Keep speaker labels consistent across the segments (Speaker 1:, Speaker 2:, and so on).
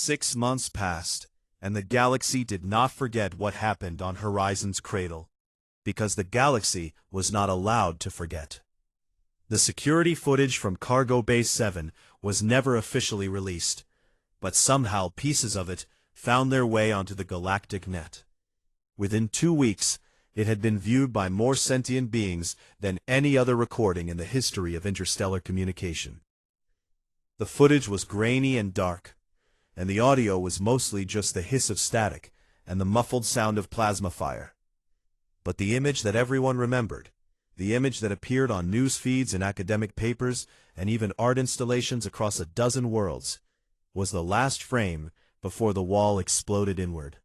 Speaker 1: 6 months passed, and the galaxy did not forget what happened on Horizon's cradle, because the galaxy was not allowed to forget. The security footage from Cargo Base 7 was never officially released, but somehow pieces of it found their way onto the galactic net. Within 2 weeks, it had been viewed by more sentient beings than any other recording in the history of interstellar communication. The footage was grainy and dark, and the audio was mostly just the hiss of static and the muffled sound of plasma fire. But the image that everyone remembered, the image that appeared on news feeds and academic papers and even art installations across a dozen worlds, was the last frame before the wall exploded inward.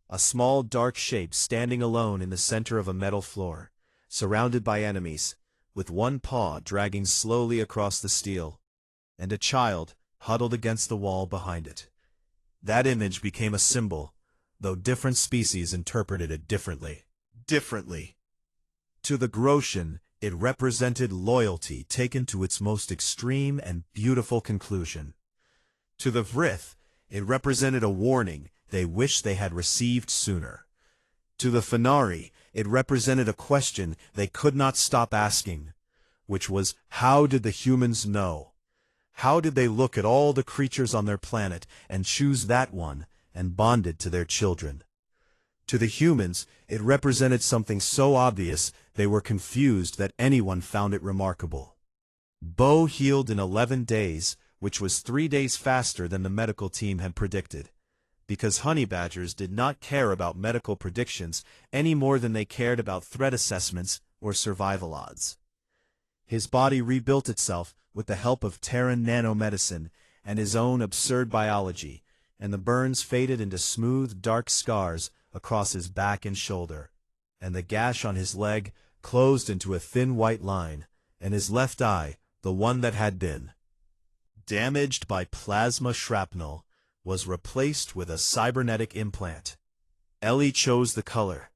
Speaker 1: A small dark shape standing alone in the center of a metal floor, surrounded by enemies, with one paw dragging slowly across the steel, and a child huddled against the wall behind it. That image became a symbol, though different species interpreted it differently. To the Grotian, it represented loyalty taken to its most extreme and beautiful conclusion. To the Vrith, it represented a warning they wished they had received sooner. To the Fenari, it represented a question they could not stop asking, which was, how did the humans know? How did they look at all the creatures on their planet and choose that one and bond it to their children? To the humans, it represented something so obvious they were confused that anyone found it remarkable. Bo healed in 11 days, which was 3 days faster than the medical team had predicted, because honey badgers did not care about medical predictions any more than they cared about threat assessments or survival odds. His body rebuilt itself with the help of Terran nanomedicine and his own absurd biology, and the burns faded into smooth, dark scars across his back and shoulder, and the gash on his leg closed into a thin white line, and his left eye, the one that had been damaged by plasma shrapnel, was replaced with a cybernetic implant. Ellie chose the color.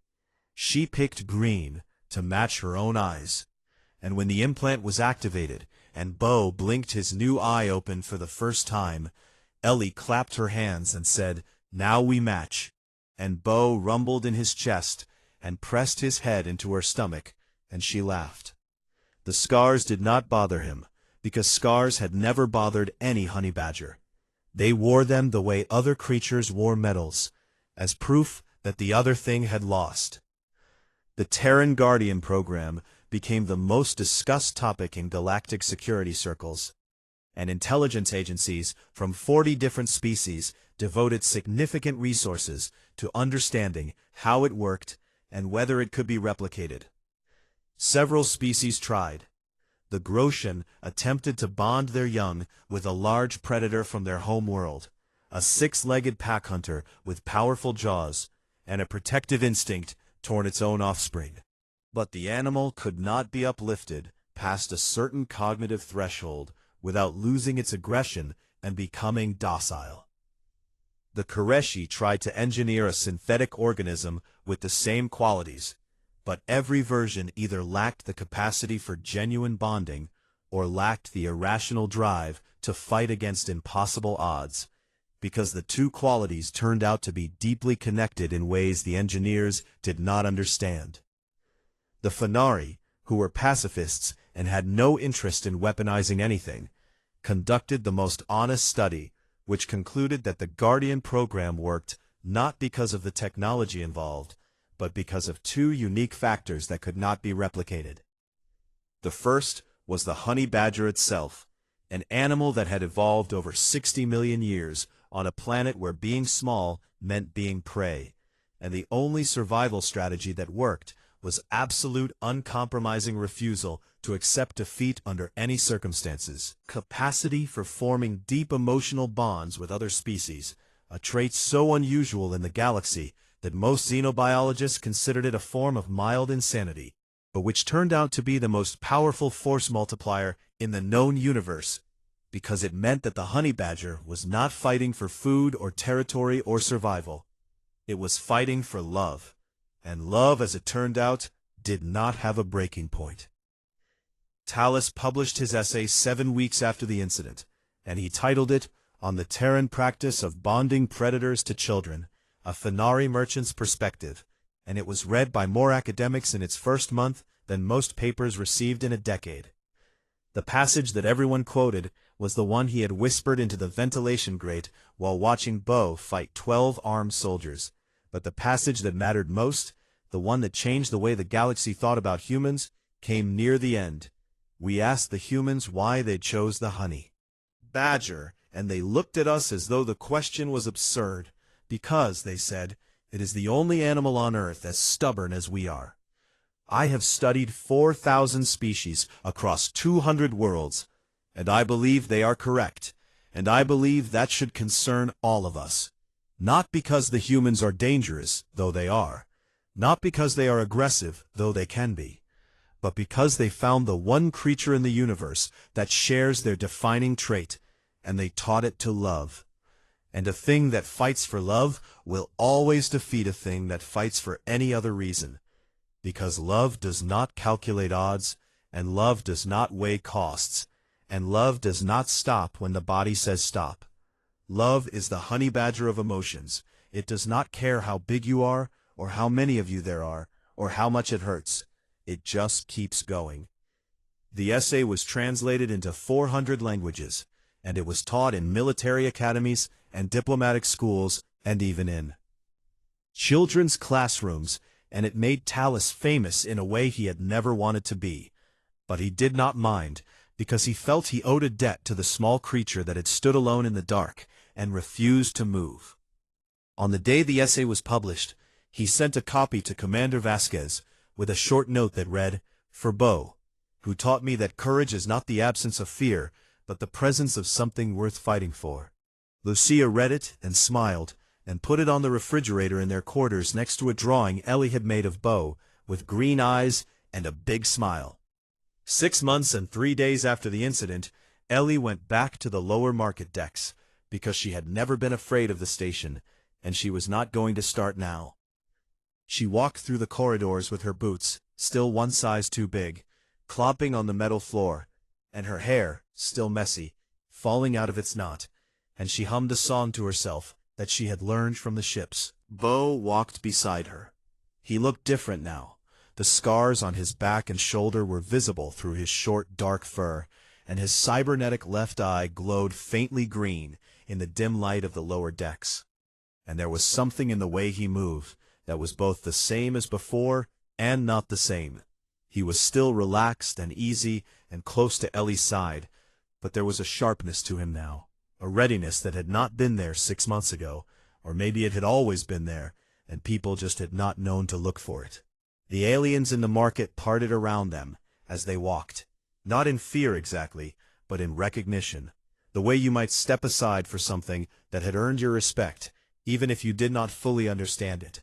Speaker 1: She picked green to match her own eyes, and when the implant was activated and Bo blinked his new eye open for the first time, Ellie clapped her hands and said, "Now we match." And Bo rumbled in his chest and pressed his head into her stomach, and she laughed. The scars did not bother him, because scars had never bothered any honey badger. They wore them the way other creatures wore medals, as proof that the other thing had lost. The Terran Guardian program became the most discussed topic in galactic security circles, and intelligence agencies from 40 different species devoted significant resources to understanding how it worked and whether it could be replicated. Several species tried. The Grotian attempted to bond their young with a large predator from their home world, a 6-legged pack hunter with powerful jaws and a protective instinct toward its own offspring. But the animal could not be uplifted past a certain cognitive threshold without losing its aggression and becoming docile. The Koreshi tried to engineer a synthetic organism with the same qualities, but every version either lacked the capacity for genuine bonding or lacked the irrational drive to fight against impossible odds, because the two qualities turned out to be deeply connected in ways the engineers did not understand. The Fenari, who were pacifists and had no interest in weaponizing anything, conducted the most honest study, which concluded that the Guardian program worked not because of the technology involved, but because of two unique factors that could not be replicated. The first was the honey badger itself, an animal that had evolved over 60 million years on a planet where being small meant being prey, and the only survival strategy that worked was absolute uncompromising refusal to accept defeat under any circumstances. Capacity for forming deep emotional bonds with other species, a trait so unusual in the galaxy that most xenobiologists considered it a form of mild insanity, but which turned out to be the most powerful force multiplier in the known universe, because it meant that the honey badger was not fighting for food or territory or survival. It was fighting for love, and love, as it turned out, did not have a breaking point. Tallis published his essay 7 weeks after the incident, and he titled it, on the Terran practice of bonding predators to children, a Fenari merchant's perspective, and it was read by more academics in its first month than most papers received in a decade. The passage that everyone quoted was the one he had whispered into the ventilation grate while watching Bo fight 12 armed soldiers. But the passage that mattered most, the one that changed the way the galaxy thought about humans, came near the end. We asked the humans why they chose the honey badger, and they looked at us as though the question was absurd, because, they said, it is the only animal on Earth as stubborn as we are. I have studied 4,000 species across 200 worlds, and I believe they are correct, and I believe that should concern all of us. Not because the humans are dangerous, though they are, not because they are aggressive, though they can be, but because they found the one creature in the universe that shares their defining trait, and they taught it to love. And a thing that fights for love will always defeat a thing that fights for any other reason, because love does not calculate odds, and love does not weigh costs, and love does not stop when the body says stop. Love is the honey badger of emotions. It does not care how big you are, or how many of you there are, or how much it hurts. It just keeps going. The essay was translated into 400 languages, and it was taught in military academies and diplomatic schools and even in children's classrooms, and it made Talus famous in a way he had never wanted to be. But he did not mind, because he felt he owed a debt to the small creature that had stood alone in the dark and refused to move. On the day the essay was published, he sent a copy to Commander Vasquez with a short note that read, "For Bo, who taught me that courage is not the absence of fear, but the presence of something worth fighting for." Lucia read it and smiled, and put it on the refrigerator in their quarters next to a drawing Ellie had made of Bo, with green eyes and a big smile. 6 months and 3 days after the incident, Ellie went back to the lower market decks, because she had never been afraid of the station, and she was not going to start now. She walked through the corridors with her boots, still one size too big, clomping on the metal floor, and her hair, still messy, falling out of its knot, and she hummed a song to herself that she had learned from the ships. Bo walked beside her. He looked different now. The scars on his back and shoulder were visible through his short, dark fur, and his cybernetic left eye glowed faintly green in the dim light of the lower decks. And there was something in the way he moved that was both the same as before and not the same. He was still relaxed and easy and close to Ellie's side, but there was a sharpness to him now, a readiness that had not been there 6 months ago, or maybe it had always been there, and people just had not known to look for it. The aliens in the market parted around them as they walked, not in fear exactly, but in recognition, the way you might step aside for something that had earned your respect, even if you did not fully understand it.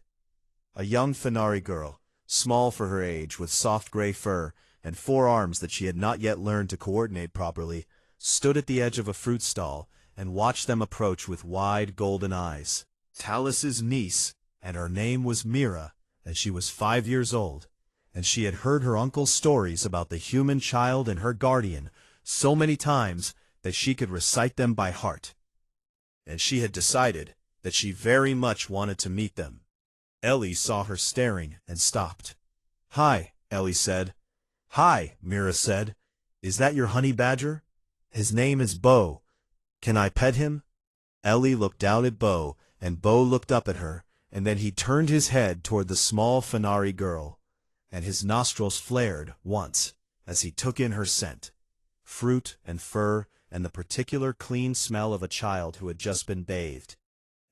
Speaker 1: A young Fenari girl, small for her age, with soft gray fur and 4 arms that she had not yet learned to coordinate properly, stood at the edge of a fruit stall and watched them approach with wide golden eyes. Talus's niece, and her name was Mira, and she was 5 years old, and she had heard her uncle's stories about the human child and her guardian so many times that she could recite them by heart. And she had decided that she very much wanted to meet them. Ellie saw her staring and stopped. "Hi," Ellie said. "Hi," Mira said. "Is that your honey badger? His name is Bo. Can I pet him?" Ellie looked down at Bo, and Bo looked up at her, and then he turned his head toward the small Fenari girl, and his nostrils flared once as he took in her scent, fruit and fur and the particular clean smell of a child who had just been bathed,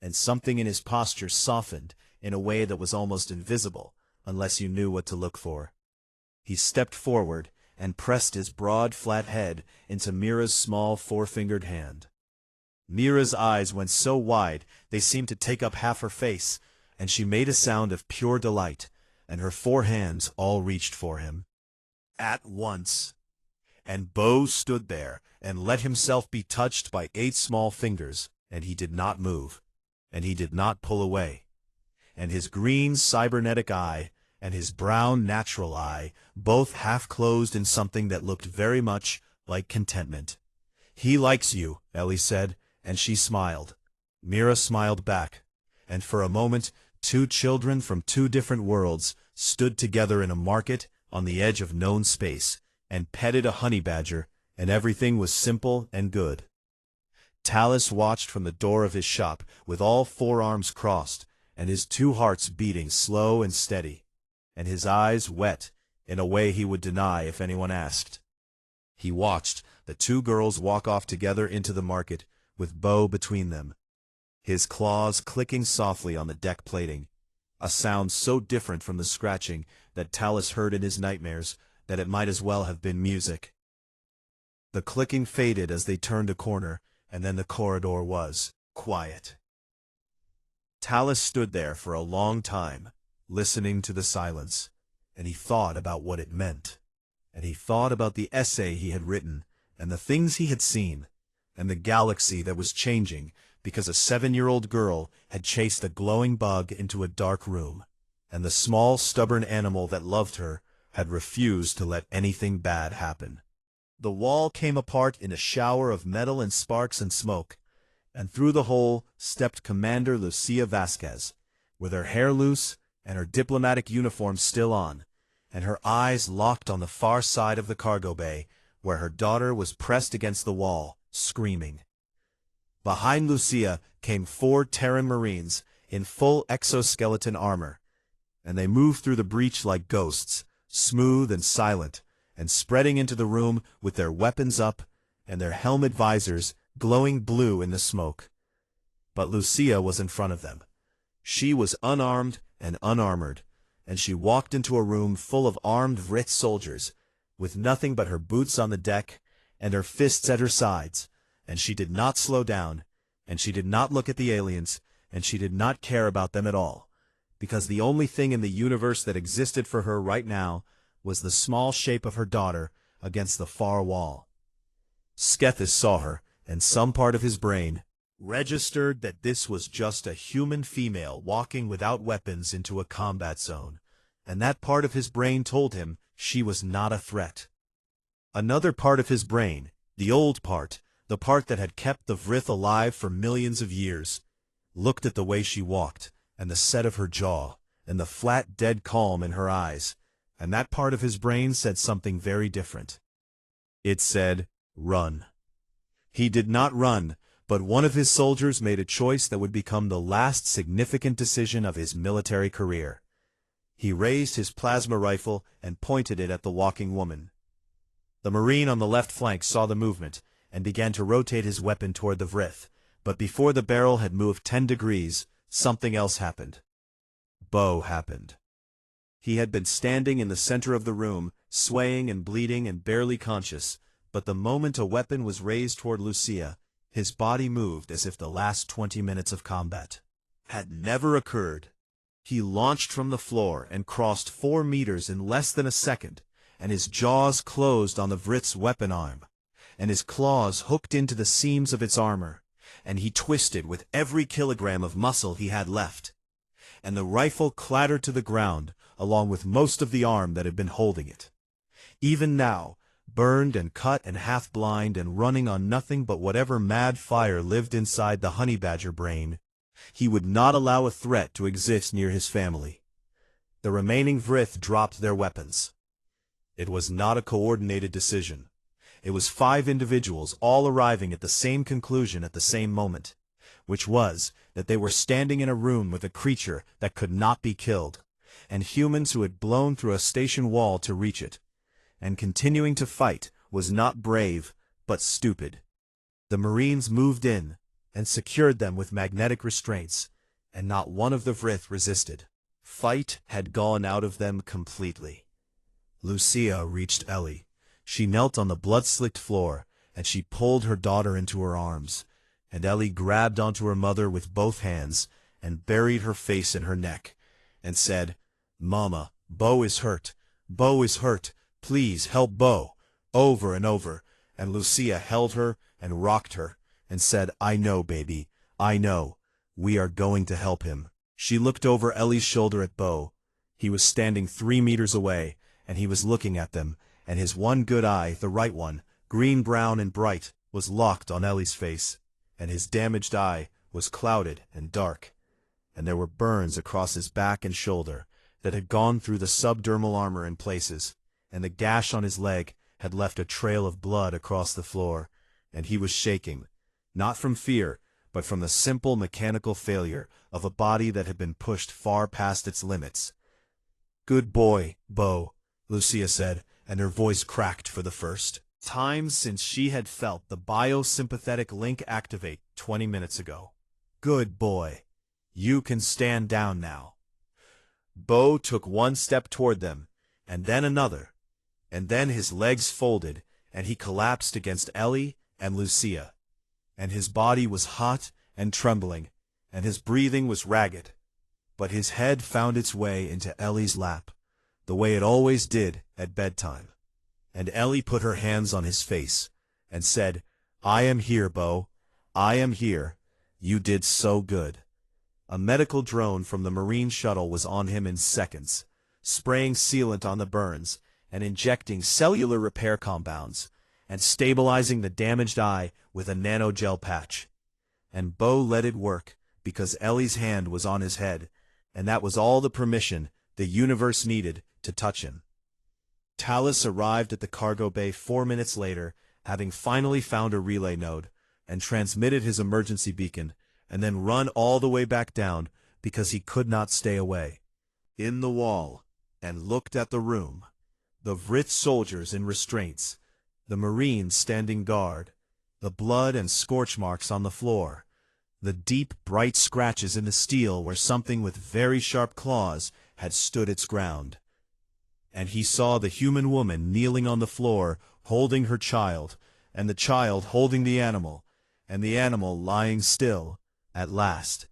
Speaker 1: and something in his posture softened in a way that was almost invisible unless you knew what to look for. He stepped forward and pressed his broad, flat head into Mira's small 4-fingered hand. Mira's eyes went so wide they seemed to take up half her face, and she made a sound of pure delight, and her 4 hands all reached for him. At once. And Bo stood there and let himself be touched by 8 small fingers, and he did not move, and he did not pull away. And his green cybernetic eye and his brown natural eye both half-closed in something that looked very much like contentment. "He likes you," Ellie said, and she smiled. Mira smiled back, and for a moment, two children from two different worlds stood together in a market on the edge of known space, and petted a honey badger, and everything was simple and good. Talus watched from the door of his shop with all four arms crossed, and his two hearts beating slow and steady, and his eyes wet in a way he would deny if anyone asked. He watched the two girls walk off together into the market, with Bo between them, his claws clicking softly on the deck plating, a sound so different from the scratching that Talus heard in his nightmares that it might as well have been music. The clicking faded as they turned a corner, and then the corridor was quiet. Talus stood there for a long time, listening to the silence, and he thought about what it meant. And he thought about the essay he had written, and the things he had seen, and the galaxy that was changing because a 7-year-old girl had chased a glowing bug into a dark room, and the small, stubborn animal that loved her had refused to let anything bad happen. The wall came apart in a shower of metal and sparks and smoke, and through the hole stepped Commander Lucia Vasquez, with her hair loose and her diplomatic uniform still on, and her eyes locked on the far side of the cargo bay, where her daughter was pressed against the wall, screaming. Behind Lucia came 4 Terran Marines in full exoskeleton armor, and they moved through the breach like ghosts, smooth and silent, and spreading into the room with their weapons up and their helmet visors glowing blue in the smoke. But Lucia was in front of them. She was unarmed and unarmored, and she walked into a room full of armed Vrith soldiers, with nothing but her boots on the deck and her fists at her sides, and she did not slow down, and she did not look at the aliens, and she did not care about them at all, because the only thing in the universe that existed for her right now was the small shape of her daughter against the far wall. Skethis saw her, and some part of his brain registered that this was just a human female walking without weapons into a combat zone, and that part of his brain told him she was not a threat. Another part of his brain, the old part, the part that had kept the Vrith alive for millions of years, looked at the way she walked, and the set of her jaw, and the flat, dead calm in her eyes, and that part of his brain said something very different. It said, "Run." He did not run, but one of his soldiers made a choice that would become the last significant decision of his military career. He raised his plasma rifle and pointed it at the walking woman. The Marine on the left flank saw the movement and began to rotate his weapon toward the Vrith, but before the barrel had moved 10 degrees, something else happened. Bo happened. He had been standing in the center of the room, swaying and bleeding and barely conscious, but the moment a weapon was raised toward Lucia, his body moved as if the last 20 minutes of combat had never occurred. He launched from the floor and crossed 4 meters in less than a second, and his jaws closed on the Vrith's weapon arm, and his claws hooked into the seams of its armor, and he twisted with every kilogram of muscle he had left, and the rifle clattered to the ground along with most of the arm that had been holding it. Even now, burned and cut and half-blind and running on nothing but whatever mad fire lived inside the honey badger brain, he would not allow a threat to exist near his family. The remaining Vrith dropped their weapons. It was not a coordinated decision. It was 5 individuals all arriving at the same conclusion at the same moment, which was that they were standing in a room with a creature that could not be killed, and humans who had blown through a station wall to reach it, and continuing to fight was not brave, but stupid. The Marines moved in and secured them with magnetic restraints, and not one of the Vrith resisted. Fight had gone out of them completely. Lucia reached Ellie. She knelt on the blood-slicked floor, and she pulled her daughter into her arms, and Ellie grabbed onto her mother with both hands and buried her face in her neck, and said, "Mama, Bo is hurt. Bo is hurt. Please help Bo," over and over, and Lucia held her and rocked her, and said, "I know, baby, I know. We are going to help him." She looked over Ellie's shoulder at Bo. He was standing 3 meters away, and he was looking at them, and his one good eye, the right one, green-brown and bright, was locked on Ellie's face, and his damaged eye was clouded and dark, and there were burns across his back and shoulder that had gone through the subdermal armor in places, and the gash on his leg had left a trail of blood across the floor, and he was shaking, not from fear, but from the simple mechanical failure of a body that had been pushed far past its limits. "Good boy, Bo," Lucia said, and her voice cracked for the first time since she had felt the biosympathetic link activate 20 minutes ago. "Good boy. You can stand down now." Bo took one step toward them, and then another, and then his legs folded, and he collapsed against Ellie and Lucia, and his body was hot and trembling, and his breathing was ragged, but his head found its way into Ellie's lap, the way it always did at bedtime, and Ellie put her hands on his face, and said, "I am here, Bo. I am here. You did so good." A medical drone from the Marine shuttle was on him in seconds, spraying sealant on the burns, and injecting cellular repair compounds, and stabilizing the damaged eye with a nanogel patch. And Bo let it work, because Ellie's hand was on his head, and that was all the permission the universe needed to touch him. Talus arrived at the cargo bay 4 minutes later, having finally found a relay node, and transmitted his emergency beacon, and then run all the way back down because he could not stay away. In the wall, and looked at the room. The Vrith soldiers in restraints, the Marines standing guard, the blood and scorch marks on the floor, the deep, bright scratches in the steel where something with very sharp claws had stood its ground. And he saw the human woman kneeling on the floor, holding her child, and the child holding the animal, and the animal lying still, at last.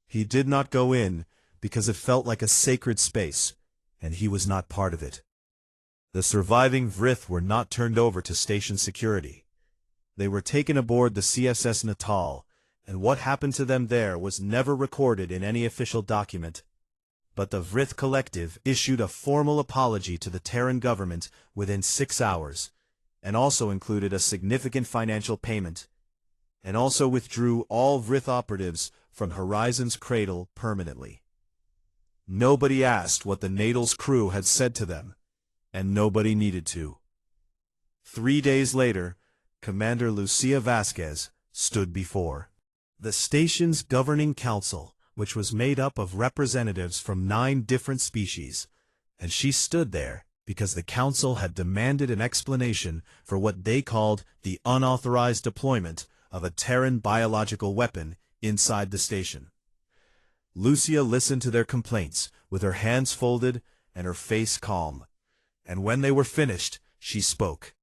Speaker 1: He did not go in, because it felt like a sacred space, and he was not part of it. The surviving Vrith were not turned over to station security. They were taken aboard the CSS Natal, and what happened to them there was never recorded in any official document. But the Vrith Collective issued a formal apology to the Terran government within 6 hours, and also included a significant financial payment, and also withdrew all Vrith operatives from Horizon's cradle permanently. Nobody asked what the Natal's crew had said to them, and nobody needed to. 3 days later, Commander Lucia Vasquez stood before the station's governing council, which was made up of representatives from 9 different species, and she stood there because the council had demanded an explanation for what they called the unauthorized deployment of a Terran biological weapon inside the station. Lucia listened to their complaints with her hands folded and her face calm, and when they were finished, she spoke.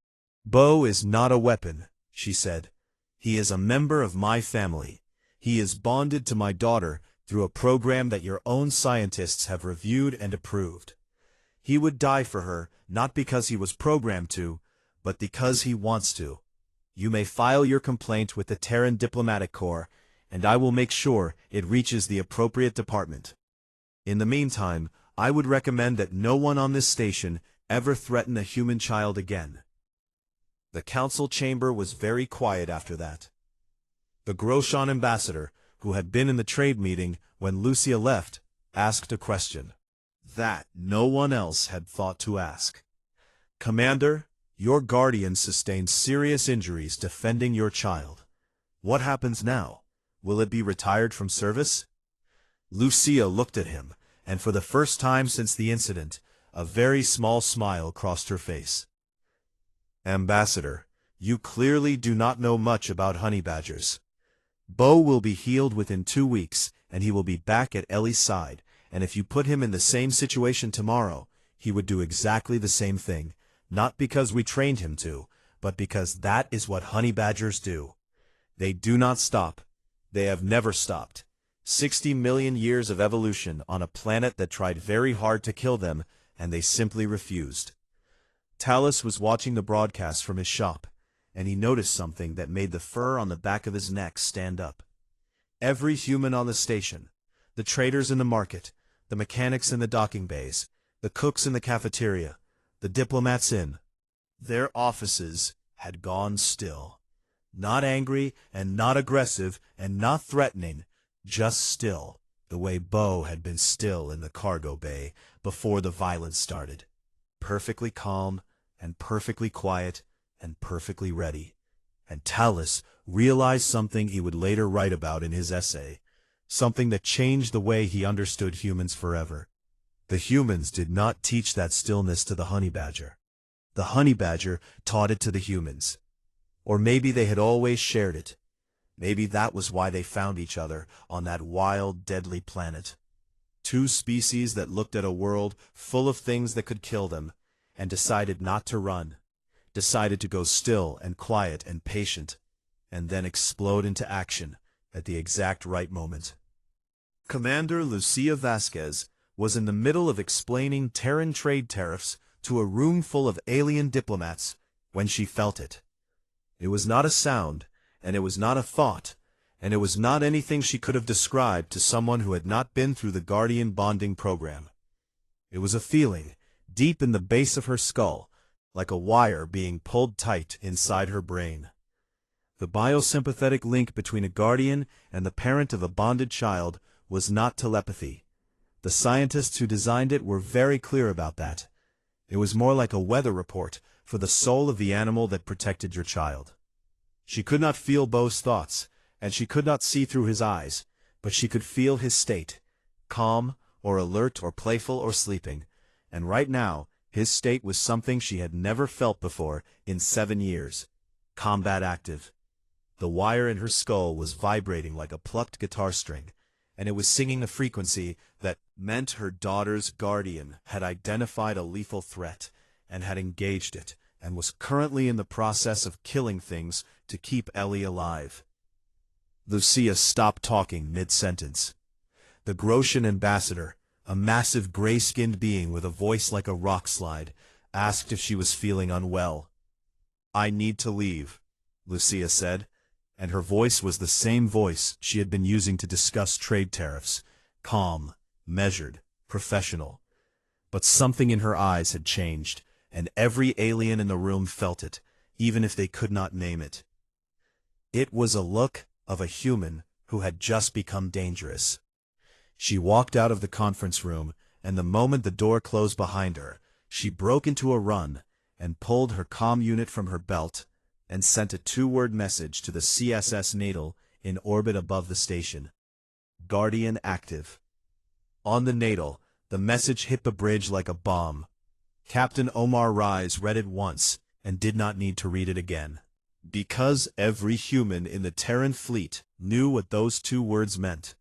Speaker 1: "Bo is not a weapon," she said. "He is a member of my family. He is bonded to my daughter through a program that your own scientists have reviewed and approved. He would die for her, not because he was programmed to, but because he wants to. You may file your complaint with the Terran Diplomatic Corps, and I will make sure it reaches the appropriate department. In the meantime, I would recommend that no one on this station ever threaten a human child again." The council chamber was very quiet after that. The Groshan ambassador, who had been in the trade meeting when Lucia left, asked a question that no one else had thought to ask. "Commander, your guardian sustained serious injuries defending your child. What happens now? Will it be retired from service?" Lucia looked at him, and for the first time since the incident, a very small smile crossed her face. "Ambassador, you clearly do not know much about honey badgers. Bo will be healed within 2 weeks, and he will be back at Ellie's side, and if you put him in the same situation tomorrow, he would do exactly the same thing, not because we trained him to, but because that is what honey badgers do. They do not stop. They have never stopped. 60 million years of evolution on a planet that tried very hard to kill them, and they simply refused." Talus was watching the broadcast from his shop, and he noticed something that made the fur on the back of his neck stand up. Every human on the station, the traders in the market, the mechanics in the docking bays, the cooks in the cafeteria, the diplomats in their offices, had gone still. Not angry, and not aggressive, and not threatening, just still, the way Bo had been still in the cargo bay before the violence started. Perfectly calm, and perfectly quiet, and perfectly ready. And Talus realized something he would later write about in his essay, something that changed the way he understood humans forever. The humans did not teach that stillness to the honey badger. The honey badger taught it to the humans. Or maybe they had always shared it. Maybe that was why they found each other on that wild, deadly planet. Two species that looked at a world full of things that could kill them, and decided not to run, decided to go still and quiet and patient, and then explode into action at the exact right moment. Commander Lucia Vasquez was in the middle of explaining Terran trade tariffs to a room full of alien diplomats when she felt it. It was not a sound, and it was not a thought, and it was not anything she could have described to someone who had not been through the Guardian bonding program. It was a feeling, deep in the base of her skull, like a wire being pulled tight inside her brain. The biosympathetic link between a guardian and the parent of a bonded child was not telepathy. The scientists who designed it were very clear about that. It was more like a weather report for the soul of the animal that protected your child. She could not feel Bo's thoughts, and she could not see through his eyes, but she could feel his state, calm, or alert, or playful, or sleeping, and right now, his state was something she had never felt before in 7 years. Combat active. The wire in her skull was vibrating like a plucked guitar string, and it was singing a frequency that meant her daughter's guardian had identified a lethal threat, and had engaged it, and was currently in the process of killing things to keep Ellie alive. Lucia stopped talking mid-sentence. The Grotian ambassador, a massive gray-skinned being with a voice like a rock slide, asked if she was feeling unwell. "I need to leave," Lucia said, and her voice was the same voice she had been using to discuss trade tariffs, calm, measured, professional. But something in her eyes had changed, and every alien in the room felt it, even if they could not name it. It was a look of a human who had just become dangerous. She walked out of the conference room, and the moment the door closed behind her, she broke into a run, and pulled her comm unit from her belt, and sent a 2-word message to the CSS Natal in orbit above the station. Guardian active. On the Natal, the message hit the bridge like a bomb. Captain Omar Rise read it once, and did not need to read it again. Because every human in the Terran fleet knew what those 2 words meant,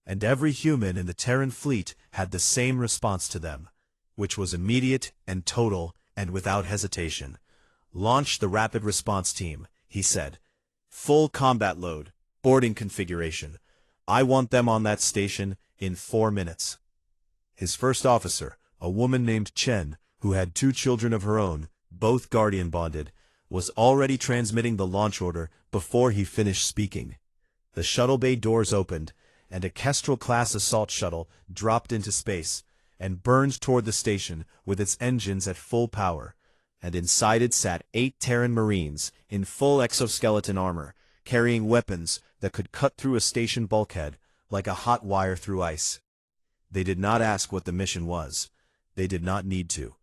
Speaker 1: and every human in the Terran fleet had the same response to them, which was immediate and total and without hesitation. "Launch the rapid response team," he said. "Full combat load, boarding configuration. I want them on that station in 4 minutes." His first officer, a woman named Chen, who had 2 children of her own, both Guardian bonded, was already transmitting the launch order before he finished speaking. The shuttle bay doors opened, and a Kestrel-class assault shuttle dropped into space, and burned toward the station with its engines at full power, and inside it sat 8 Terran Marines in full exoskeleton armor, carrying weapons that could cut through a station bulkhead like a hot wire through ice. They did not ask what the mission was. They did not need to.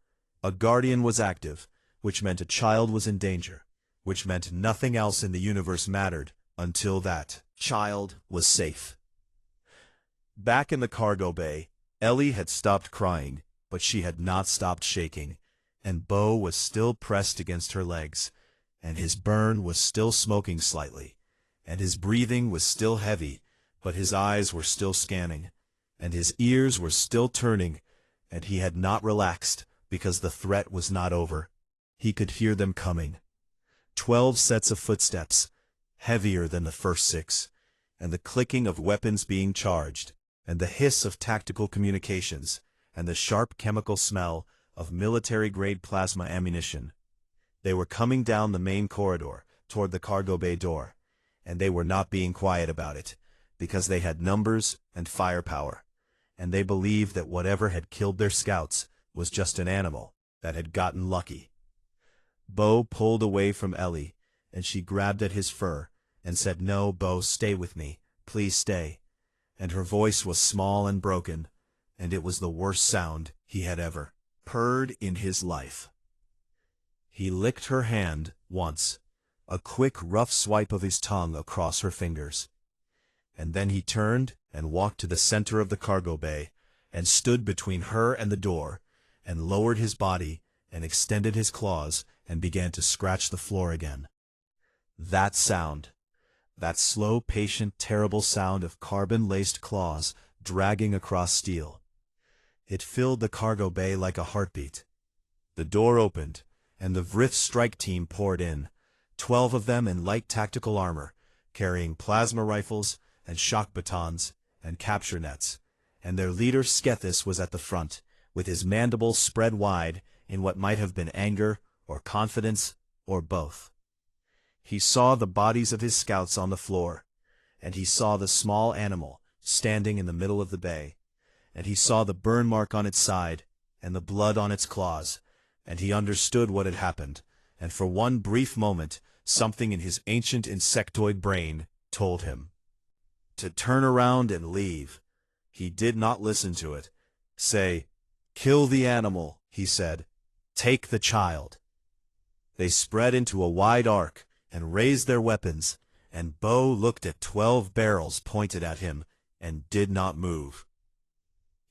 Speaker 1: A Guardian was active, which meant a child was in danger, which meant nothing else in the universe mattered until that child was safe. Back in the cargo bay, Ellie had stopped crying, but she had not stopped shaking, and Bo was still pressed against her legs, and his burn was still smoking slightly, and his breathing was still heavy, but his eyes were still scanning, and his ears were still turning, and he had not relaxed because the threat was not over. He could hear them coming. 12 sets of footsteps, heavier than the first 6, and the clicking of weapons being charged, and the hiss of tactical communications, and the sharp chemical smell of military-grade plasma ammunition. They were coming down the main corridor toward the cargo bay door, and they were not being quiet about it, because they had numbers and firepower, and they believed that whatever had killed their scouts was just an animal that had gotten lucky. Bo pulled away from Ellie, and she grabbed at his fur, and said, "No, Bo, stay with me. Please stay." And her voice was small and broken, and it was the worst sound he had ever heard in his life. He licked her hand once, a quick, rough swipe of his tongue across her fingers. And then he turned and walked to the center of the cargo bay, and stood between her and the door, and lowered his body, and extended his claws, and began to scratch the floor again. That sound, that slow, patient, terrible sound of carbon-laced claws dragging across steel. It filled the cargo bay like a heartbeat. The door opened, and the Vrith strike team poured in, 12 of them in light tactical armor, carrying plasma rifles and shock batons and capture nets, and their leader Skethis was at the front, with his mandibles spread wide in what might have been anger or confidence or both. He saw the bodies of his scouts on the floor, and he saw the small animal standing in the middle of the bay, and he saw the burn mark on its side and the blood on its claws, and he understood what had happened, and for one brief moment something in his ancient insectoid brain told him to turn around and leave. He did not listen to it. "Say, kill the animal," he said. "Take the child." They spread into a wide arc and raised their weapons, and Bo looked at 12 barrels pointed at him and did not move.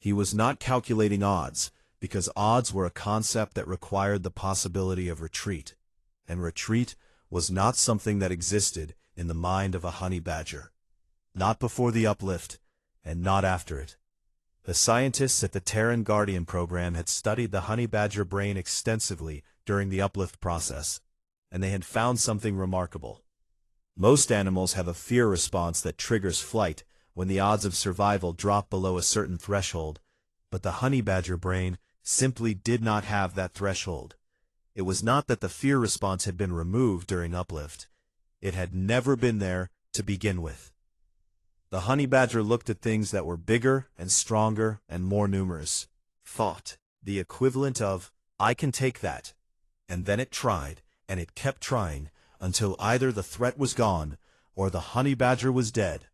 Speaker 1: He was not calculating odds, because odds were a concept that required the possibility of retreat, and retreat was not something that existed in the mind of a honey badger. Not before the uplift, and not after it. The scientists at the Terran Guardian program had studied the honey badger brain extensively during the uplift process, and they had found something remarkable. Most animals have a fear response that triggers flight when the odds of survival drop below a certain threshold, but the honey badger brain simply did not have that threshold. It was not that the fear response had been removed during uplift. It had never been there to begin with. The honey badger looked at things that were bigger and stronger and more numerous. Thought, the equivalent of, "I can take that." And then it tried, and it kept trying, until either the threat was gone, or the honey badger was dead.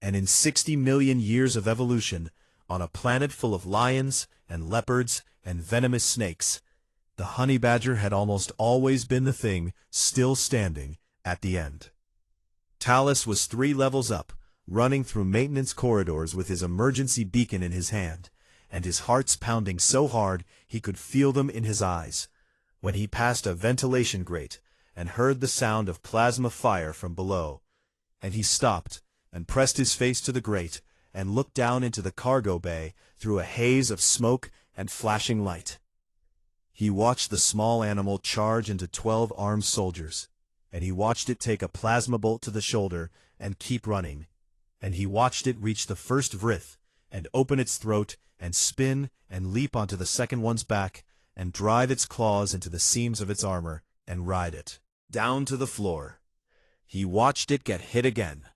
Speaker 1: And in 60 million years of evolution, on a planet full of lions and leopards and venomous snakes, the honey badger had almost always been the thing still standing at the end. Talus was 3 levels up, running through maintenance corridors with his emergency beacon in his hand, and his heart's pounding so hard he could feel them in his eyes, when he passed a ventilation grate and heard the sound of plasma fire from below, and he stopped and pressed his face to the grate and looked down into the cargo bay through a haze of smoke and flashing light. He watched the small animal charge into 12 armed soldiers, and he watched it take a plasma bolt to the shoulder and keep running, and he watched it reach the first Vrith and open its throat and spin and leap onto the second one's back and drive its claws into the seams of its armor and ride it down to the floor. He watched it get hit again,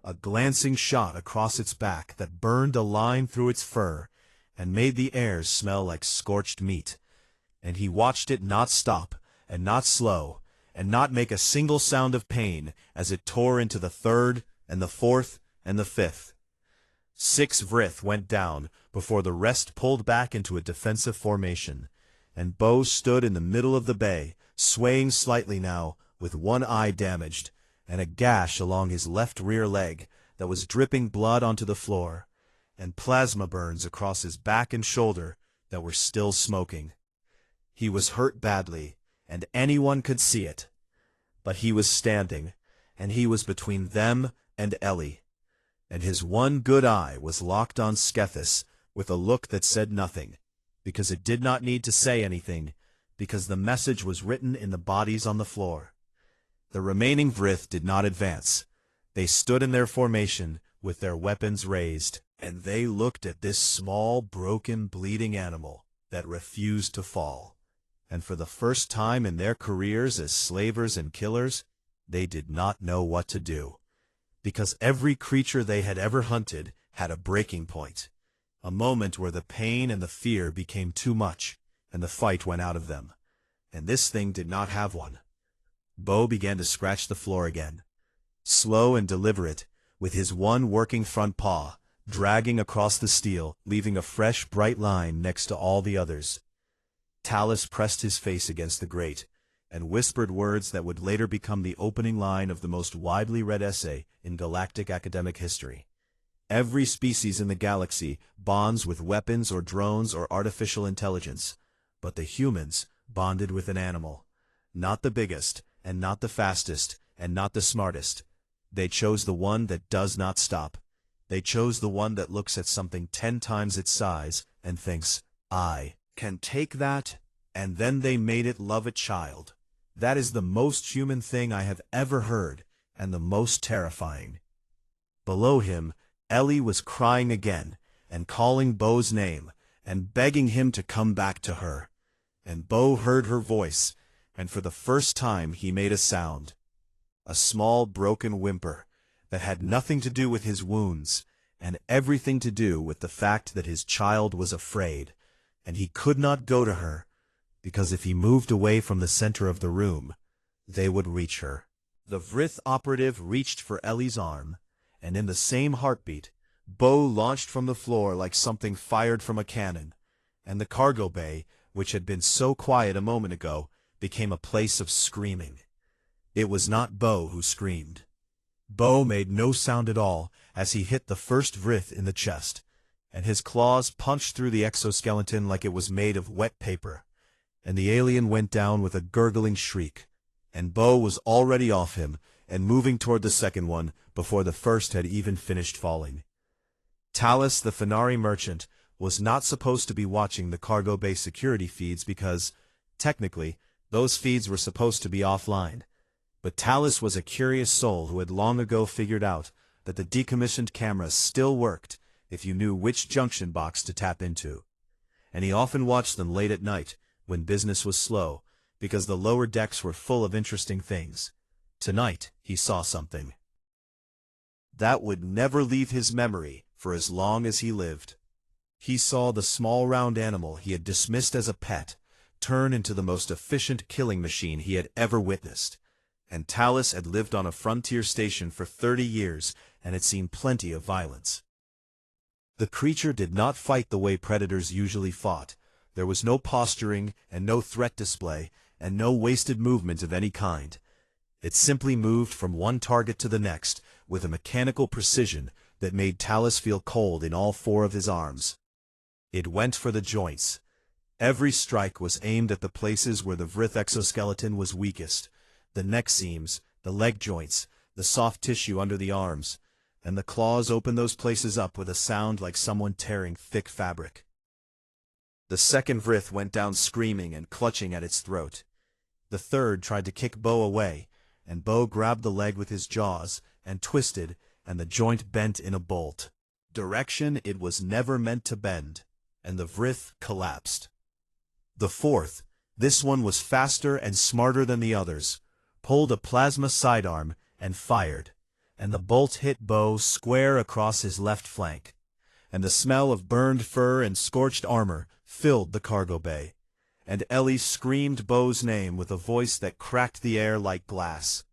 Speaker 1: a glancing shot across its back that burned a line through its fur and made the air smell like scorched meat. And he watched it not stop and not slow and not make a single sound of pain as it tore into the third and the fourth and the fifth. 6 Vrith went down before the rest pulled back into a defensive formation, and Bo stood in the middle of the bay, swaying slightly now, with one eye damaged, and a gash along his left rear leg that was dripping blood onto the floor, and plasma burns across his back and shoulder that were still smoking. He was hurt badly, and anyone could see it. But he was standing, and he was between them and Ellie, and his one good eye was locked on Skethis with a look that said nothing, because it did not need to say anything, because the message was written in the bodies on the floor. The remaining Vrith did not advance. They stood in their formation with their weapons raised, and they looked at this small, broken, bleeding animal that refused to fall. And for the first time in their careers as slavers and killers, they did not know what to do. Because every creature they had ever hunted had a breaking point, a moment where the pain and the fear became too much, and the fight went out of them. And this thing did not have one. Bo began to scratch the floor again. Slow and deliberate, with his one working front paw, dragging across the steel, leaving a fresh, bright line next to all the others. Talus pressed his face against the grate, and whispered words that would later become the opening line of the most widely read essay in galactic academic history. Every species in the galaxy bonds with weapons or drones or artificial intelligence, but the humans bonded with an animal. Not the biggest, and not the fastest, and not the smartest. They chose the one that does not stop. They chose the one that looks at something 10 times its size and thinks, I can take that, and then they made it love a child. That is the most human thing I have ever heard, and the most terrifying. Below him, Ellie was crying again, and calling Bo's name, and begging him to come back to her. And Bo heard her voice, and for the first time he made a sound. A small broken whimper that had nothing to do with his wounds, and everything to do with the fact that his child was afraid, and he could not go to her, because if he moved away from the center of the room, they would reach her. The Vrith operative reached for Ellie's arm, and in the same heartbeat, Bo launched from the floor like something fired from a cannon, and the cargo bay, which had been so quiet a moment ago, became a place of screaming. It was not Bo who screamed. Bo made no sound at all as he hit the first Vrith in the chest, and his claws punched through the exoskeleton like it was made of wet paper, and the alien went down with a gurgling shriek, and Bo was already off him and moving toward the second one before the first had even finished falling. Talus, the Fenari merchant, was not supposed to be watching the cargo bay security feeds because, technically, those feeds were supposed to be offline. But Talus was a curious soul who had long ago figured out that the decommissioned cameras still worked if you knew which junction box to tap into. And he often watched them late at night, when business was slow, because the lower decks were full of interesting things. Tonight, he saw something that would never leave his memory for as long as he lived. He saw the small round animal he had dismissed as a pet turn into the most efficient killing machine he had ever witnessed. And Talus had lived on a frontier station for 30 years and had seen plenty of violence. The creature did not fight the way predators usually fought. There was no posturing and no threat display and no wasted movement of any kind. It simply moved from one target to the next with a mechanical precision that made Talus feel cold in all 4 of his arms. It went for the joints. Every strike was aimed at the places where the Vrith exoskeleton was weakest: the neck seams, the leg joints, the soft tissue under the arms, and the claws opened those places up with a sound like someone tearing thick fabric. The second Vrith went down screaming and clutching at its throat. The third tried to kick Bo away, and Bo grabbed the leg with his jaws and twisted, and the joint bent in a bolt. Direction it was never meant to bend, and the Vrith collapsed. The fourth, this one was faster and smarter than the others, pulled a plasma sidearm and fired, and the bolt hit Bo square across his left flank, and the smell of burned fur and scorched armor filled the cargo bay, and Ellie screamed Bo's name with a voice that cracked the air like glass.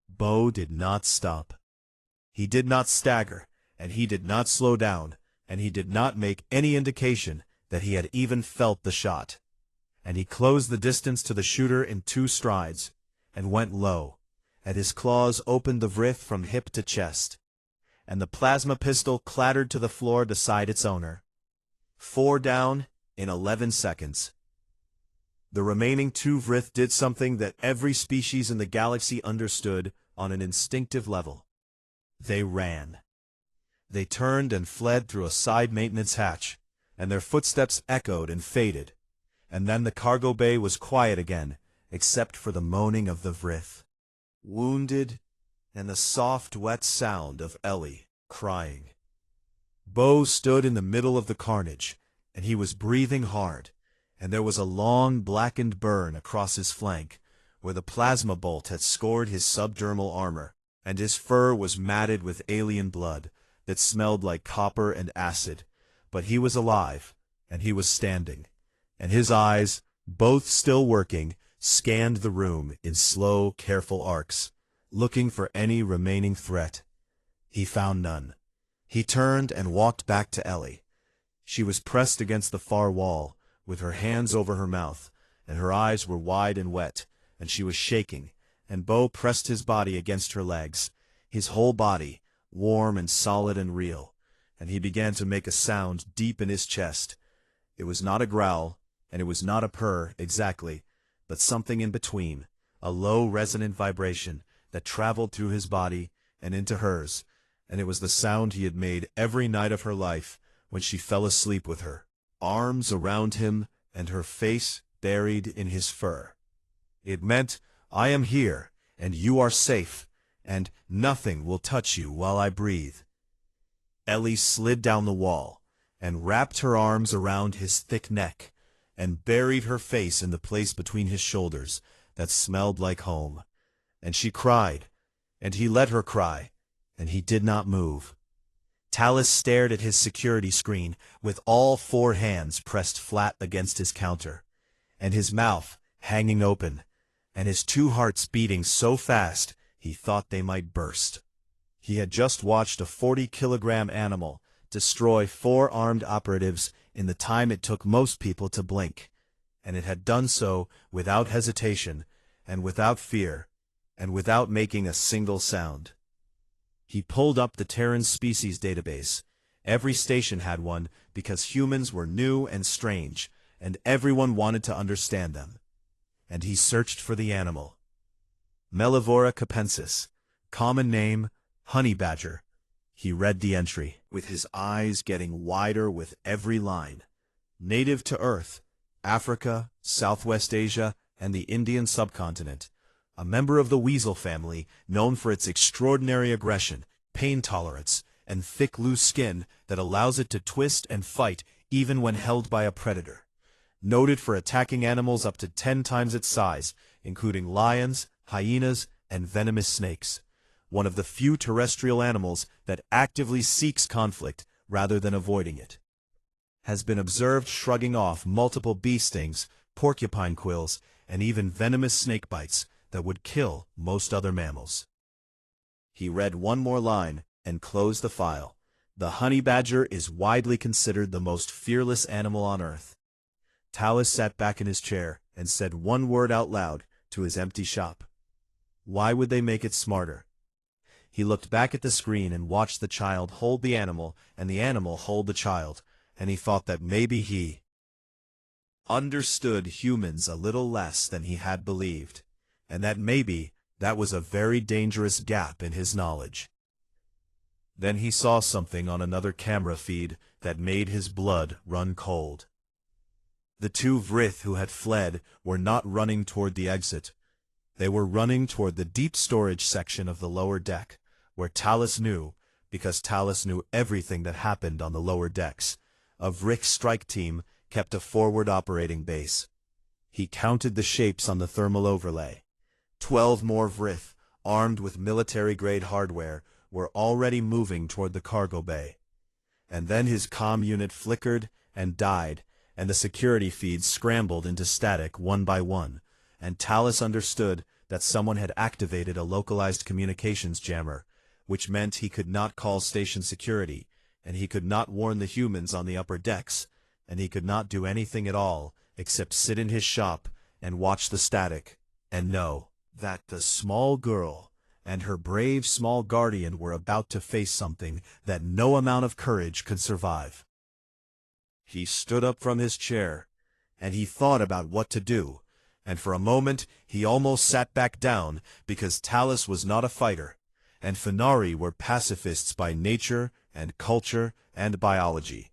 Speaker 1: Bo did not stop. He did not stagger, and he did not slow down, and he did not make any indication that he had even felt the shot. And he closed the distance to the shooter in 2 strides, and went low, and his claws opened the Vrith from hip to chest, and the plasma pistol clattered to the floor beside its owner. 4 down in 11 seconds. The remaining 2 Vrith did something that every species in the galaxy understood on an instinctive level. They ran. They turned and fled through a side maintenance hatch, and their footsteps echoed and faded, and then the cargo bay was quiet again, except for the moaning of the Vrith, wounded, and the soft, wet sound of Ellie crying. Bo stood in the middle of the carnage, and he was breathing hard, and there was a long, blackened burn across his flank, where the plasma bolt had scored his subdermal armor, and his fur was matted with alien blood that smelled like copper and acid. But he was alive, and he was standing, and his eyes, both still working, scanned the room in slow, careful arcs, looking for any remaining threat. He found none. He turned and walked back to Ellie. She was pressed against the far wall, with her hands over her mouth, and her eyes were wide and wet, and she was shaking, and Bo pressed his body against her legs, his whole body, warm and solid and real, and he began to make a sound deep in his chest. It was not a growl, and it was not a purr exactly, but something in between, a low resonant vibration that traveled through his body and into hers, and it was the sound he had made every night of her life when she fell asleep with her arms around him and her face buried in his fur. It meant, "I am here, and you are safe, and nothing will touch you while I breathe." Ellie slid down the wall and wrapped her arms around his thick neck and buried her face in the place between his shoulders that smelled like home. And she cried, and he let her cry, and he did not move. Talus stared at his security screen with all four hands pressed flat against his counter, and his mouth hanging open, and his two hearts beating so fast he thought they might burst. He had just watched a 40-kilogram animal destroy 4 armed operatives in the time it took most people to blink, and it had done so without hesitation, and without fear, and without making a single sound. He pulled up the Terran species database. Every station had one because humans were new and strange, and everyone wanted to understand them. And he searched for the animal. Mellivora capensis, common name, honey badger. He read the entry, with his eyes getting wider with every line. Native to Earth, Africa, Southwest Asia, and the Indian subcontinent. A member of the weasel family, known for its extraordinary aggression, pain tolerance, and thick loose skin that allows it to twist and fight even when held by a predator. Noted for attacking animals up to 10 times its size, including lions, hyenas, and venomous snakes. One of the few terrestrial animals that actively seeks conflict rather than avoiding it. Has been observed shrugging off multiple bee stings, porcupine quills, and even venomous snake bites that would kill most other mammals. He read one more line and closed the file. The honey badger is widely considered the most fearless animal on Earth. Talus sat back in his chair and said one word out loud to his empty shop. Why would they make it smarter? He looked back at the screen and watched the child hold the animal and the animal hold the child, and he thought that maybe he understood humans a little less than he had believed, and that maybe that was a very dangerous gap in his knowledge. Then he saw something on another camera feed that made his blood run cold. The 2 Vrith who had fled were not running toward the exit. They were running toward the deep storage section of the lower deck, where Talus knew, because Talus knew everything that happened on the lower decks, a Vrith strike team kept a forward operating base. He counted the shapes on the thermal overlay. 12 more Vrith, armed with military-grade hardware, were already moving toward the cargo bay. And then his comm unit flickered and died, and the security feeds scrambled into static one by one, and Talus understood that someone had activated a localized communications jammer, which meant he could not call station security, and he could not warn the humans on the upper decks, and he could not do anything at all except sit in his shop and watch the static, and know that the small girl and her brave small guardian were about to face something that no amount of courage could survive. He stood up from his chair, and he thought about what to do, and for a moment he almost sat back down because Talus was not a fighter, and Fenari were pacifists by nature and culture and biology.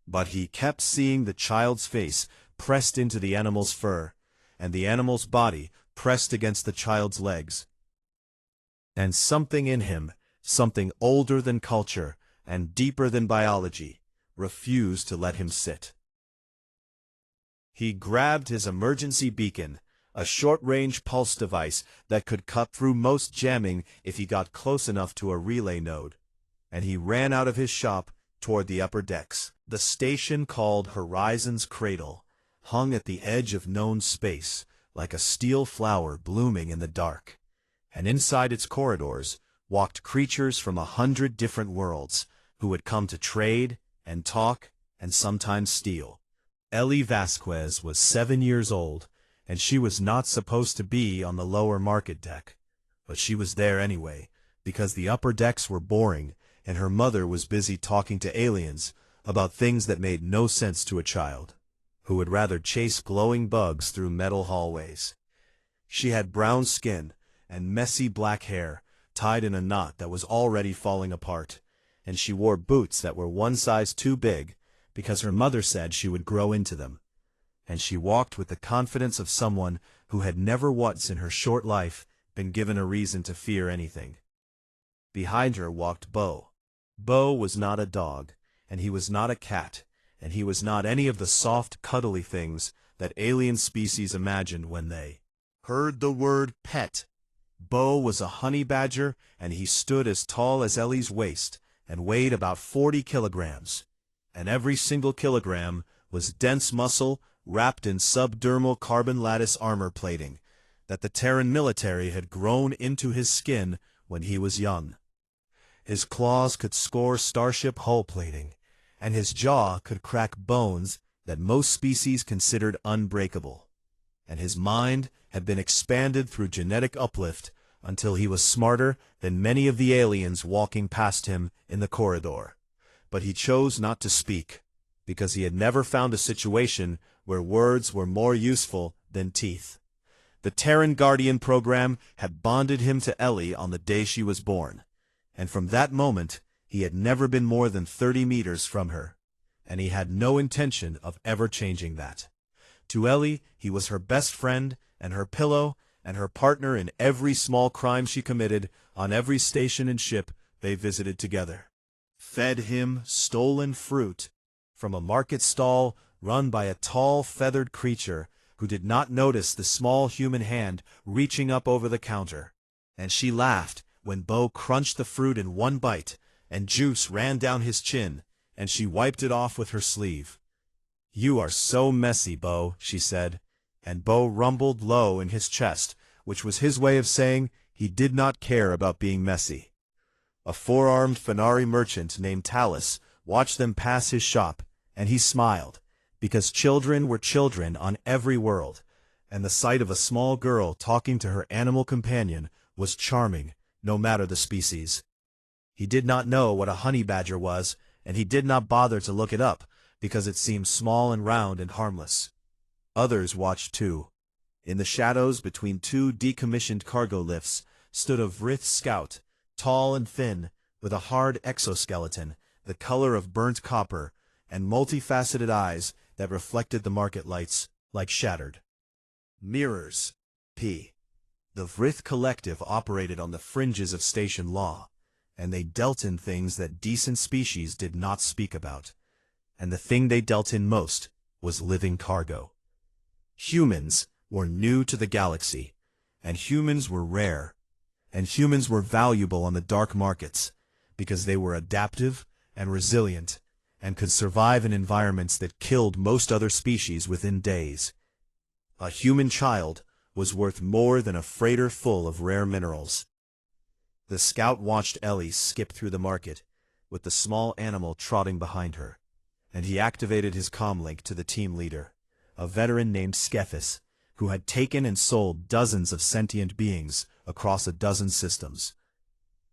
Speaker 1: But he kept seeing the child's face pressed into the animal's fur, and the animal's body pressed against the child's legs. And something in him, something older than culture and deeper than biology, refused to let him sit. He grabbed his emergency beacon, a short-range pulse device that could cut through most jamming if he got close enough to a relay node, and he ran out of his shop toward the upper decks. The station called Horizon's Cradle hung at the edge of known space, like a steel flower blooming in the dark. And inside its corridors walked creatures from 100 different worlds who would come to trade and talk and sometimes steal. Ellie Vasquez was 7 years old, and she was not supposed to be on the lower market deck. But she was there anyway, because the upper decks were boring, and her mother was busy talking to aliens about things that made no sense to a child, who would rather chase glowing bugs through metal hallways. She had brown skin and messy black hair tied in a knot that was already falling apart, and she wore boots that were one size too big because her mother said she would grow into them. And she walked with the confidence of someone who had never once in her short life been given a reason to fear anything. Behind her walked Bo. Bo was not a dog, and he was not a cat, and he was not any of the soft, cuddly things that alien species imagined when they heard the word pet. Bo was a honey badger, and he stood as tall as Ellie's waist and weighed about 40 kilograms. And every single kilogram was dense muscle wrapped in subdermal carbon lattice armor plating that the Terran military had grown into his skin when he was young. His claws could score starship hull plating, and his jaw could crack bones that most species considered unbreakable. And his mind had been expanded through genetic uplift until he was smarter than many of the aliens walking past him in the corridor. But he chose not to speak, because he had never found a situation where words were more useful than teeth. The Terran Guardian program had bonded him to Ellie on the day she was born, and from that moment he had never been more than 30 meters from her, and he had no intention of ever changing that. To Ellie, he was her best friend and her pillow and her partner in every small crime she committed on every station and ship they visited together. Fed him stolen fruit from a market stall run by a tall, feathered creature who did not notice the small human hand reaching up over the counter. And she laughed when Bo crunched the fruit in one bite, and juice ran down his chin, and she wiped it off with her sleeve. "You are so messy, Bo," she said, and Bo rumbled low in his chest, which was his way of saying he did not care about being messy. A four-armed Fenari merchant named Talus watched them pass his shop, and he smiled, because children were children on every world, and the sight of a small girl talking to her animal companion was charming, no matter the species. He did not know what a honey badger was, and he did not bother to look it up, because it seemed small and round and harmless. Others watched too. In the shadows between two decommissioned cargo lifts stood a Vrith scout, tall and thin, with a hard exoskeleton, the color of burnt copper, and multifaceted eyes that reflected the market lights like shattered mirrors. The Vrith Collective operated on the fringes of station law, and they dealt in things that decent species did not speak about. And the thing they dealt in most was living cargo. Humans were new to the galaxy, and humans were rare, and humans were valuable on the dark markets because they were adaptive and resilient and could survive in environments that killed most other species within days. A human child was worth more than a freighter full of rare minerals. The scout watched Ellie skip through the market, with the small animal trotting behind her, and he activated his comlink to the team leader, a veteran named Skeffis, who had taken and sold dozens of sentient beings across a dozen systems.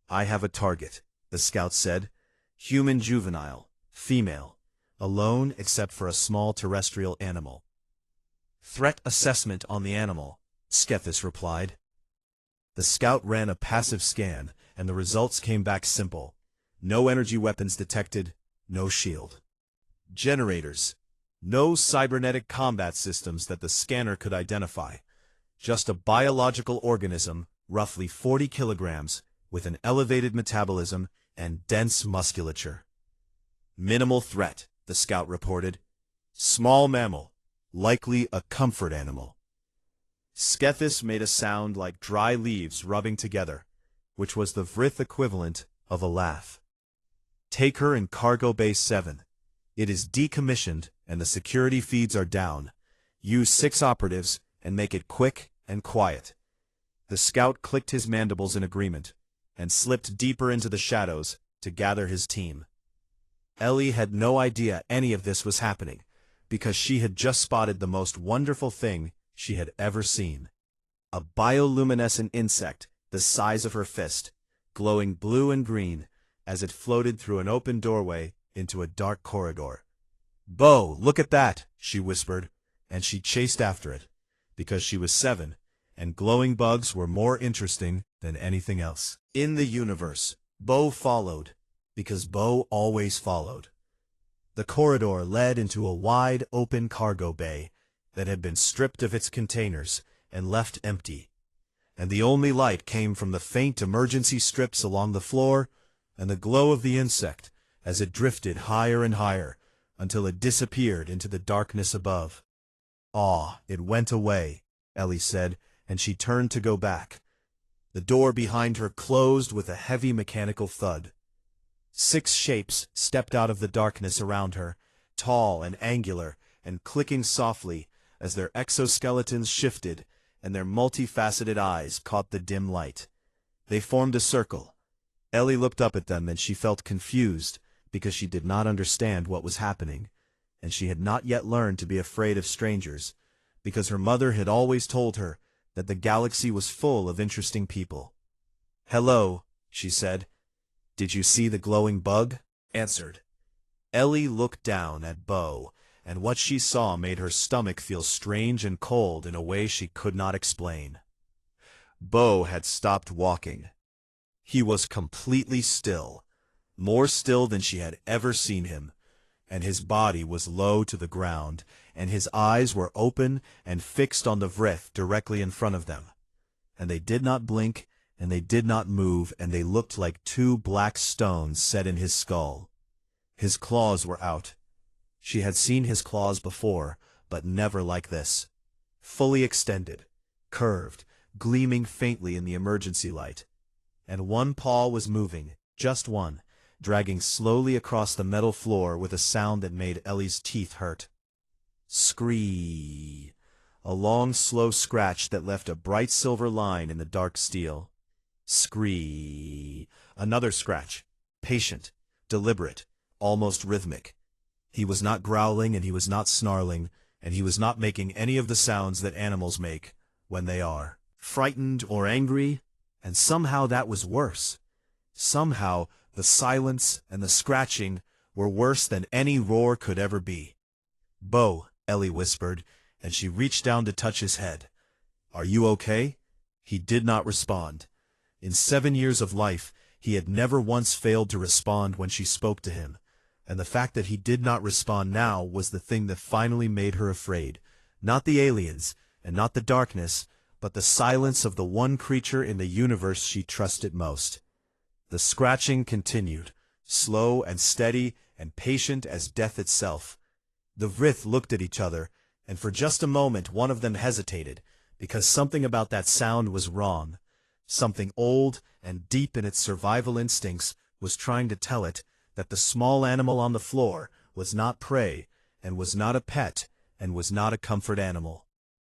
Speaker 1: "I have a target," the scout said. "Human juvenile, female, alone except for a small terrestrial animal." "Threat assessment on the animal," Skeffis replied. The scout ran a passive scan, and the results came back simple. No energy weapons detected, no shield generators, no cybernetic combat systems that the scanner could identify. Just a biological organism, roughly 40 kilograms, with an elevated metabolism and dense musculature. "Minimal threat," the scout reported. "Small mammal, likely a comfort animal." Skeffis made a sound like dry leaves rubbing together, which was the Vrith equivalent of a laugh. "Take her in Cargo Bay 7. It is decommissioned and the security feeds are down. Use 6 operatives and make it quick and quiet. The scout clicked his mandibles in agreement, and slipped deeper into the shadows to gather his team. Ellie had no idea any of this was happening, because she had just spotted the most wonderful thing she had ever seen. A bioluminescent insect the size of her fist, glowing blue and green as it floated through an open doorway into a dark corridor. "Bo, look at that," she whispered, and she chased after it, because she was 7, and glowing bugs were more interesting than anything else. In the universe, Bo followed, because Bo always followed. The corridor led into a wide, open cargo bay that had been stripped of its containers and left empty, and the only light came from the faint emergency strips along the floor and the glow of the insect as it drifted higher and higher until it disappeared into the darkness above. "Ah, it went away," Ellie said, and she turned to go back. The door behind her closed with a heavy mechanical thud. 6 shapes stepped out of the darkness around her, tall and angular, and clicking softly as their exoskeletons shifted and their multifaceted eyes caught the dim light. They formed a circle. Ellie looked up at them and she felt confused because she did not understand what was happening, and she had not yet learned to be afraid of strangers, because her mother had always told her that the galaxy was full of interesting people. "Hello," she said. "Did you see the glowing bug?" answered. Ellie looked down at Bo, and what she saw made her stomach feel strange and cold in a way she could not explain. Bo had stopped walking. He was completely still, more still than she had ever seen him, and his body was low to the ground, and his eyes were open and fixed on the Vrith directly in front of them. And they did not blink, and they did not move, and they looked like 2 black stones set in his skull. His claws were out. She had seen his claws before, but never like this. Fully extended, curved, gleaming faintly in the emergency light. And one paw was moving, just one, dragging slowly across the metal floor with a sound that made Ellie's teeth hurt. Scree! A long, slow scratch that left a bright silver line in the dark steel. Scree! Another scratch, patient, deliberate, almost rhythmic. He was not growling, and he was not snarling, and he was not making any of the sounds that animals make when they are frightened or angry, and somehow that was worse. Somehow the silence and the scratching were worse than any roar could ever be. "Bo," Ellie whispered, and she reached down to touch his head. "Are you okay?" He did not respond. In 7 years of life, he had never once failed to respond when she spoke to him, and the fact that he did not respond now was the thing that finally made her afraid. Not the aliens, and not the darkness, but the silence of the one creature in the universe she trusted most. The scratching continued, slow and steady and patient as death itself. The Vrith looked at each other, and for just a moment one of them hesitated, because something about that sound was wrong. Something old and deep in its survival instincts was trying to tell it that the small animal on the floor was not prey, and was not a pet, and was not a comfort animal.